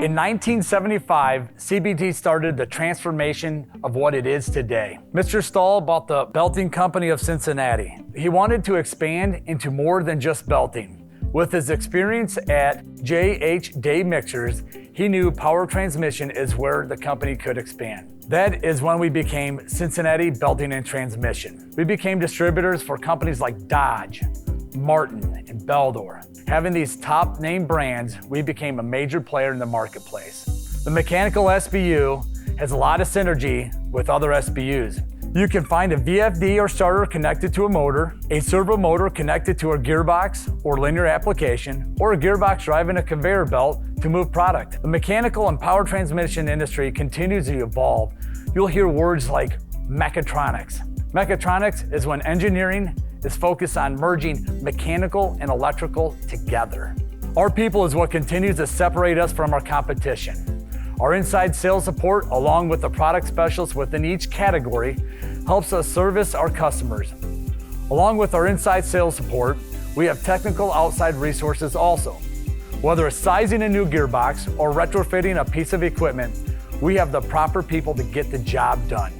In 1975, CBT started the transformation of what it is today. Mr. Stahl bought the belting company of Cincinnati. He wanted to expand into more than just belting. With his experience at J.H. Day Mixers, he knew power transmission is where the company could expand. That is when we became Cincinnati Belting and Transmission. We became distributors for companies like Dodge, Martin, and Beldor. Having these top name brands, we became a major player in the marketplace. The mechanical SBU has a lot of synergy with other SBUs. You can find a VFD or starter connected to a motor, a servo motor connected to a gearbox or linear application, or a gearbox driving a conveyor belt to move product. The mechanical and power transmission industry continues to evolve. You'll hear words like mechatronics. Mechatronics is when engineering is focused on merging mechanical and electrical together. Our people is what continues to separate us from our competition. Our inside sales support, along with the product specialists within each category, helps us service our customers. Along with our inside sales support, we have technical outside resources also. Whether it's sizing a new gearbox or retrofitting a piece of equipment, we have the proper people to get the job done.